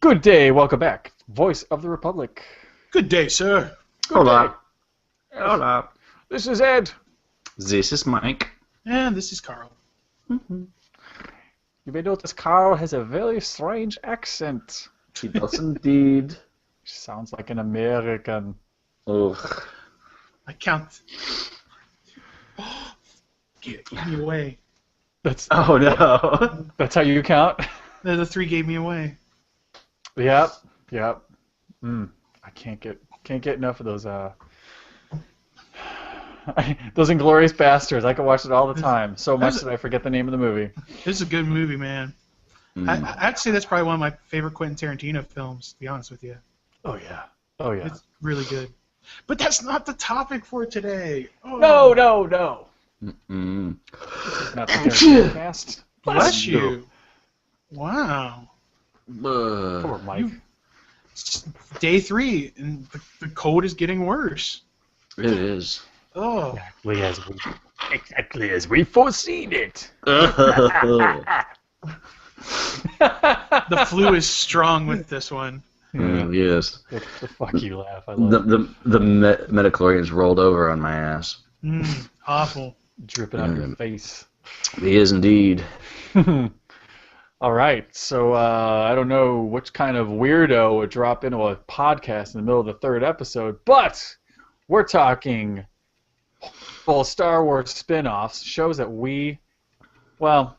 Good day, welcome back. Voice of the Republic. Good day, sir. Hola. Hola. This is Ed. This is Mike. And this is Carl. You may notice Carl has a very strange accent. He does indeed. Sounds like an American. Ugh. I count. Give me away. Oh no. That's how you count? The three gave me away. Yep. I can't get enough of those those Inglourious Bastards. I can watch it all the time. So much that I forget the name of the movie. This is a good movie, man. I'd say that's probably one of my favorite Quentin Tarantino films, to be honest with you. Oh yeah. It's really good. But that's not the topic for today. Oh. No. Mm-mm. Not the Tarantino cast. Bless you. Wow. Poor Mike. Day 3, and the cold is getting worse. It is. Oh. Exactly as we foreseen it. The flu is strong with this one. Yes. The fuck you laugh. I love it. The metachlorians rolled over on my ass. Awful. Dripping on your face. He is indeed. All right, so I don't know which kind of weirdo would drop into a podcast in the middle of the third episode, but we're talking full Star Wars spin-offs, shows that we don't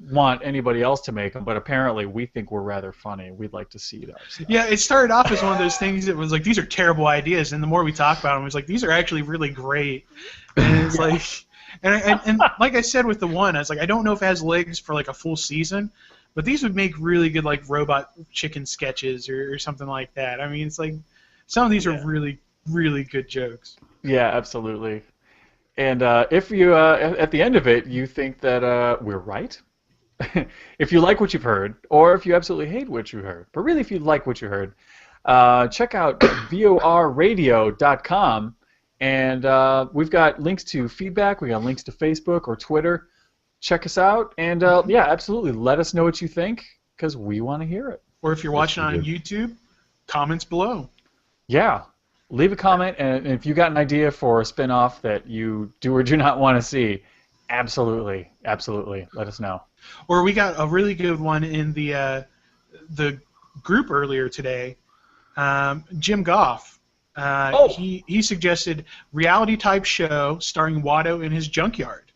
want anybody else to make them, but apparently we think we're rather funny. We'd like to see it ourselves. Yeah, it started off as one of those things that was like, these are terrible ideas, and the more we talk about them, it was like, these are actually really great. And it's like... And like I said with the one, I was like, I don't know if it has legs for like a full season, but these would make really good like robot chicken sketches or something like that. I mean, it's like some of these are really, really good jokes. Yeah, absolutely. And if you at the end of it you think that we're right, if you like what you've heard, or if you absolutely hate what you heard, but really if you like what you heard, check out vorradio.com. And we've got links to feedback. We got links to Facebook or Twitter. Check us out, and yeah, absolutely, let us know what you think because we want to hear it. Or if you're watching on YouTube, comments below. Yeah, leave a comment, and if you got an idea for a spin-off that you do or do not want to see, absolutely, let us know. Or we got a really good one in the group earlier today. Jim Goff. He suggested reality type show starring Watto in his junkyard,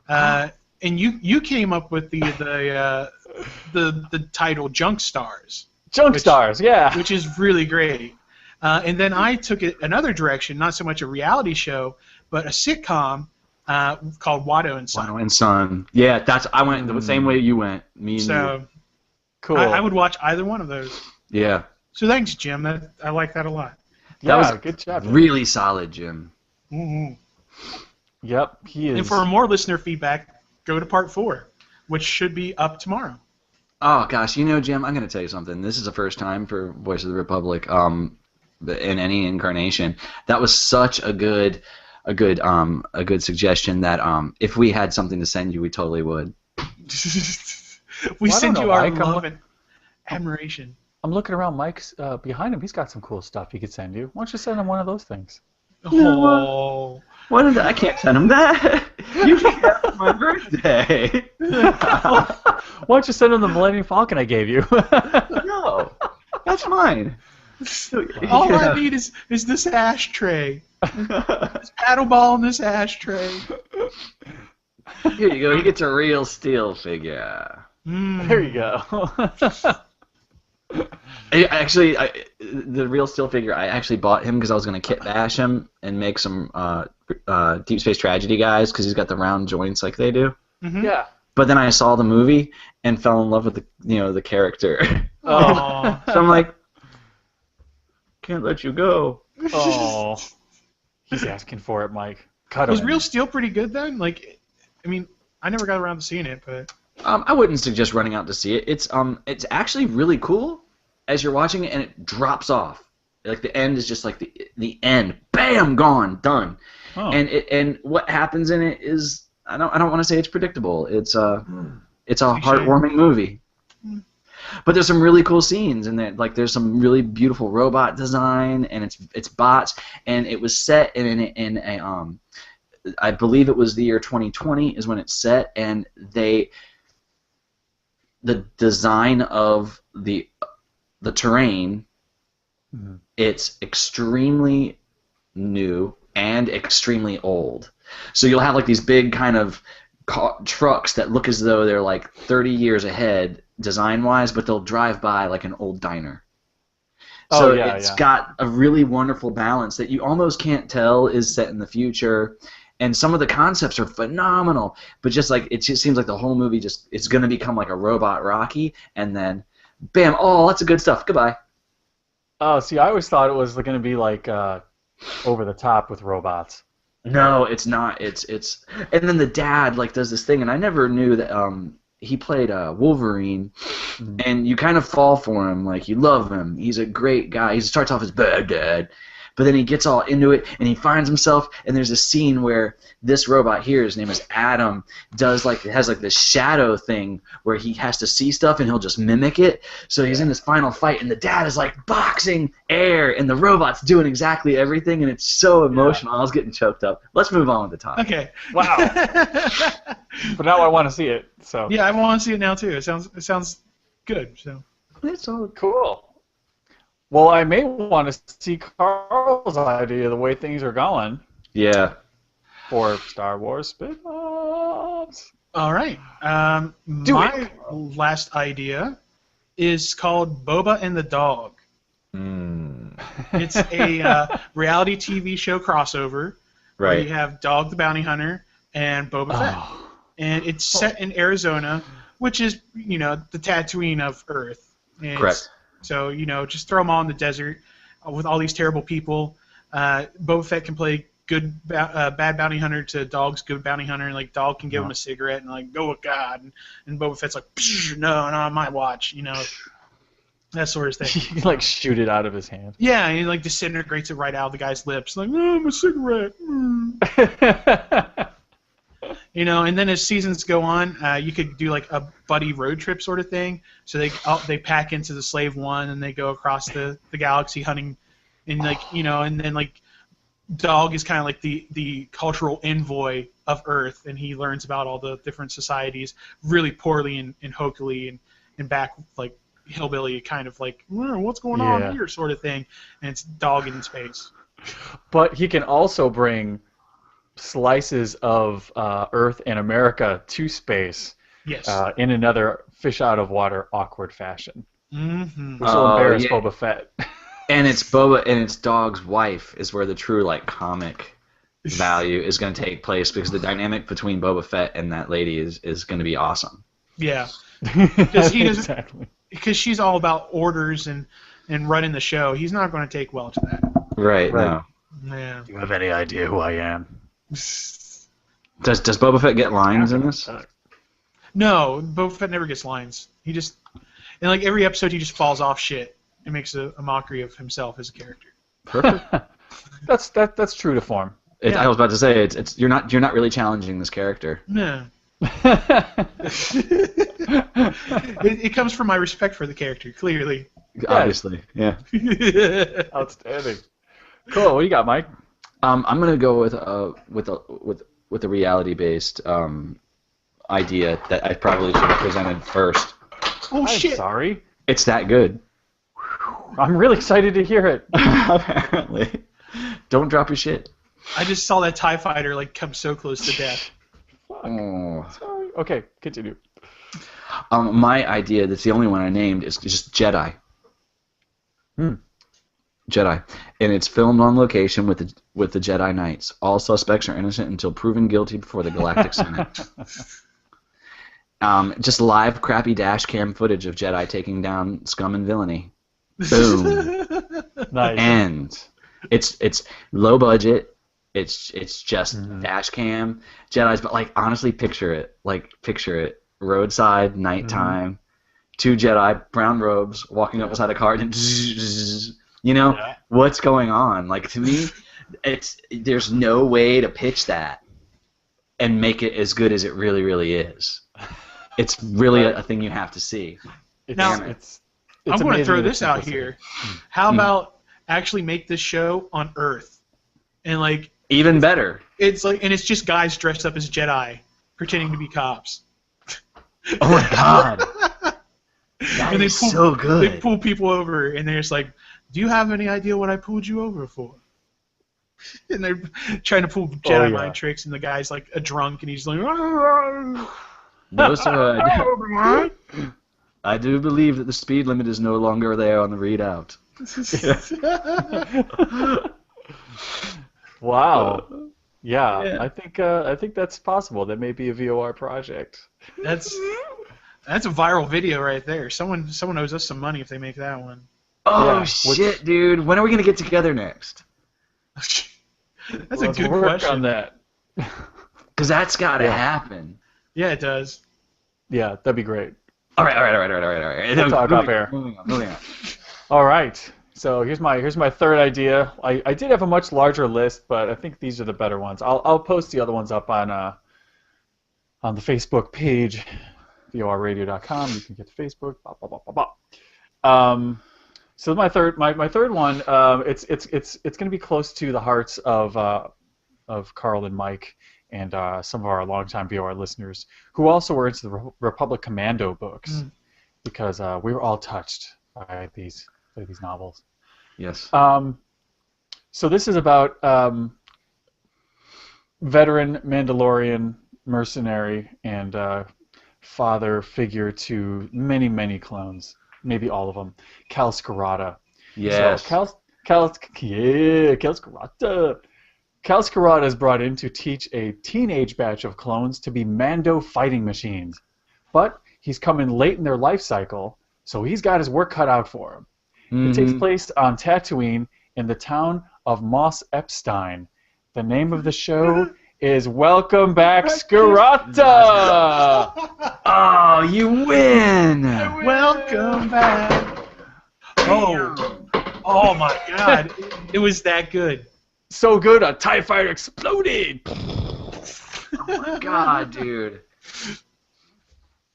and you came up with the title Junk Stars. Stars, yeah, which is really great. And then I took it another direction, not so much a reality show, but a sitcom called Watto and Son. Watto and Son. Yeah, I went the same way you went. Me and you. Cool. I would watch either one of those. Yeah. So thanks, Jim. I like that a lot. That was good job. Really solid, Jim. Mm-hmm. Yep, he is. And for more listener feedback, go to part 4, which should be up tomorrow. Oh gosh, you know, Jim, I'm going to tell you something. This is the first time for Voice of the Republic, in any incarnation. That was such a good suggestion that if we had something to send you, we totally would. We send you our love and admiration. I'm looking around Mike's behind him. He's got some cool stuff he could send you. Why don't you send him one of those things? Oh. I can't send him that. You can get it for my birthday. Why don't you send him the Millennium Falcon I gave you? No, that's mine. All I need is this ashtray. This paddle ball and this ashtray. Here you go. He gets a real steel figure. There you go. Actually, the real steel figure, I actually bought him because I was going to kit bash him and make some Deep Space Tragedy guys because he's got the round joints like they do. Mm-hmm. Yeah. But then I saw the movie and fell in love with the character. Oh. So I'm like, can't let you go. Oh. He's asking for it, Mike. Was Real Steel pretty good then? Like, I mean, I never got around to seeing it, but. I wouldn't suggest running out to see it. It's actually really cool as you're watching it, and it drops off. Like the end is just like the end. Bam, gone, done. Oh. And what happens in it is I don't want to say it's predictable. It's a heartwarming movie. But there's some really cool scenes, and like there's some really beautiful robot design, and it's bots, and it was set in a I believe it was the year 2020 is when it's set, and the design of the terrain, it's extremely new and extremely old. So you'll have like these big kind of trucks that look as though they're like 30 years ahead design-wise, but they'll drive by like an old diner. So it's got a really wonderful balance that you almost can't tell is set in the future. And some of the concepts are phenomenal, but just like it just seems like the whole movie it's going to become like a robot Rocky, and then bam, oh, lots of good stuff. Goodbye. Oh, see, I always thought it was going to be like over the top with robots. No, it's not. It's and then the dad like does this thing, and I never knew that he played Wolverine, and you kind of fall for him, like you love him. He's a great guy. He starts off as bad dad. But then he gets all into it, and he finds himself, and there's a scene where this robot here, his name is Adam, has this shadow thing where he has to see stuff, and he'll just mimic it. So he's in this final fight, and the dad is like boxing air, and the robot's doing exactly everything, and it's so emotional. I was getting choked up. Let's move on with the topic. Okay. Wow. But now I want to see it. So. Yeah, I want to see it now too. It sounds good. So. It's all cool. Well, I may want to see Carl's idea, the way things are going. Yeah. For Star Wars spin-offs. All right. My last idea is called Boba and the Dog. It's a reality TV show crossover. Right. Where you have Dog the Bounty Hunter and Boba Fett. And it's set in Arizona, which is, the Tatooine of Earth. And correct. So, just throw them all in the desert with all these terrible people. Boba Fett can play good bad bounty hunter to Dog's good bounty hunter, and like Dog can give him a cigarette and like go with God, and Boba Fett's like, no, not my watch, that sort of thing. He like shoot it out of his hand. Yeah, and he like disintegrates it right out of the guy's lips, like, oh, my cigarette. And then as seasons go on, you could do like a buddy road trip sort of thing. So they pack into the Slave One and they go across the galaxy hunting, and and then like Dog is kind of like the cultural envoy of Earth, and he learns about all the different societies really poorly and hokily and back like hillbilly kind of like what's going on here sort of thing, and it's Dog in space. But he can also bring slices of Earth and America to space. Yes. In another fish out of water awkward fashion. Mm-hmm. Which will embarrass Boba Fett. And it's Boba and it's Dog's wife is where the true like comic value is going to take place, because the dynamic between Boba Fett and that lady is going to be awesome. Yeah. Because he doesn't. Exactly. Because she's all about orders and running the show. He's not going to take well to that. Right. No. Yeah. Do you have any idea who I am? Does Boba Fett get lines in this? No, Boba Fett never gets lines. He just, in like every episode, he just falls off shit and makes a mockery of himself as a character. Perfect. That's true to form. I was about to say it's you're not really challenging this character. No. It comes from my respect for the character, clearly. Obviously, yeah. Outstanding. Cool. What do you got, Mike? I'm gonna go with a reality-based idea that I probably should have presented first. Oh shit! I'm sorry. It's that good. I'm really excited to hear it. Apparently. Don't drop your shit. I just saw that TIE fighter like come so close to death. Oh. Sorry. Okay, continue. My idea, that's the only one I named, is just Jedi. Jedi, and it's filmed on location with the Jedi Knights. All suspects are innocent until proven guilty before the Galactic Senate. Just live crappy dash cam footage of Jedi taking down scum and villainy. Boom. Nice. And it's low budget. It's just dash cam Jedi's, but like honestly, picture it. Roadside, nighttime, two Jedi, brown robes, walking up beside a car, and what's going on? Like, to me, there's no way to pitch that and make it as good as it really, really is. It's really a thing you have to see. Now, it's I'm going to amazing throw in its this out simplicity. here. How about actually make this show on Earth, and like Even better. it's just guys dressed up as Jedi pretending to be cops. Oh my god. That And is so good. They pull people over, and they're just like, "Do you have any idea what I pulled you over for?" And they're trying to pull Jedi mind tricks, and the guy's like a drunk, and he's like, No, sir. I do believe that the speed limit is no longer there on the readout. Wow. Yeah, I think that's possible. That may be a VOR project. That's a viral video right there. Someone owes us some money if they make that one. Oh, shit, dude. When are we going to get together next? That's a good work question. on that. Because that's got to happen. Yeah, it does. Yeah, that'd be great. All right. We'll talk off air. Moving on. All right. So here's my third idea. I did have a much larger list, but I think these are the better ones. I'll post the other ones up on the Facebook page, vorradio.com. You can get to Facebook. Blah, blah, blah, blah, blah. So my third one, it's going to be close to the hearts of Carl and Mike and some of our longtime VOR listeners who also were into the Republic Commando books because we were all touched by these novels. Yes. So this is about veteran Mandalorian mercenary and father figure to many, many clones. Maybe all of them. Cal Skirata. Yes. So Cal Skirata. Cal Skirata is brought in to teach a teenage batch of clones to be Mando fighting machines. But he's come in late in their life cycle, so he's got his work cut out for him. It takes place on Tatooine in the town of Mos Epstein. The name of the show is Welcome Back, Skirata! Oh, you win! Welcome back. Oh my God! It was that good. So good, a TIE fighter exploded! Oh my god, dude.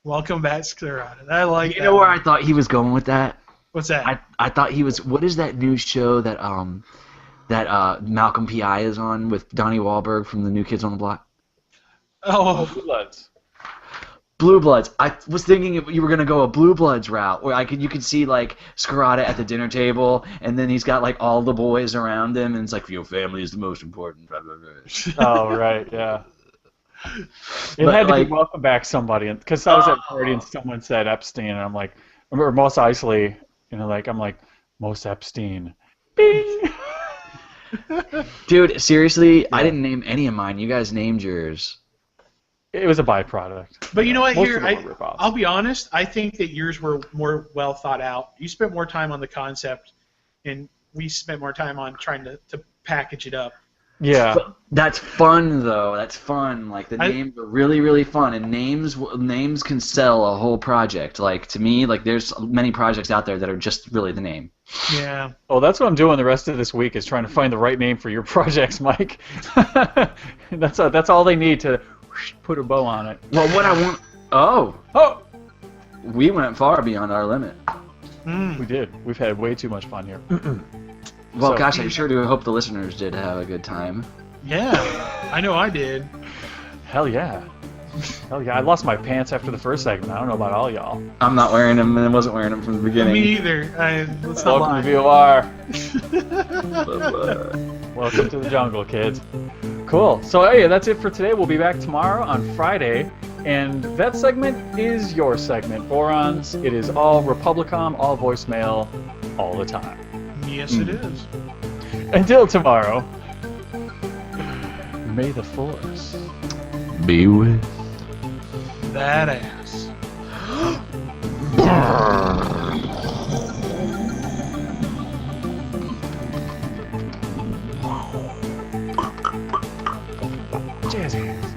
Welcome back, Skirata. I like that. You know where I thought he was going with that? What's that? I thought he was. What is that new show that Malcolm PI is on with Donnie Wahlberg from the New Kids on the Block? Oh, Blue Bloods. Blue Bloods. I was thinking you were gonna go a Blue Bloods route, where you could see like Skirata at the dinner table, and then he's got like all the boys around him, and it's like your family is the most important. Oh right, yeah. It had to be Welcome Back somebody, because I was at a party and someone said Epstein, and I'm like, or Mos Eisley, I'm like Mos Epstein. Bing. Dude, seriously, I didn't name any of mine. You guys named yours. It was a byproduct. But you know what? Most Here, of them were ripoffs. I'll be honest. I think that yours were more well thought out. You spent more time on the concept, and we spent more time on trying to package it up. Yeah. But that's fun, though. That's fun. Like, the names are really, really fun, and names can sell a whole project. Like, to me, like, there's many projects out there that are just really the name. Yeah. Oh, that's what I'm doing the rest of this week is trying to find the right name for your projects, Mike. That's all they need to put a bow on it. Well, what I want... Oh! We went far beyond our limit. We did. We've had way too much fun here. Well, So- gosh, I sure do hope the listeners did have a good time. Yeah. I know I did. Hell yeah. Hell yeah. I lost my pants after the first segment. I don't know about all y'all. I'm not wearing them, and I wasn't wearing them from the beginning. Me either. Let's not Welcome lie. to VOR. Welcome to the jungle, kids. Cool. So, hey, that's it for today. We'll be back tomorrow on Friday. And that segment is your segment, Borons. It is all Republicom, all voicemail, all the time. Yes, it is. Until tomorrow, may the Force Be with. That ass.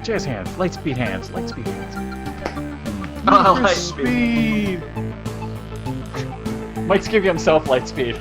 Jazz hands, lightspeed hands, lightspeed hands. Oh, For speed. Mike's giving himself lightspeed.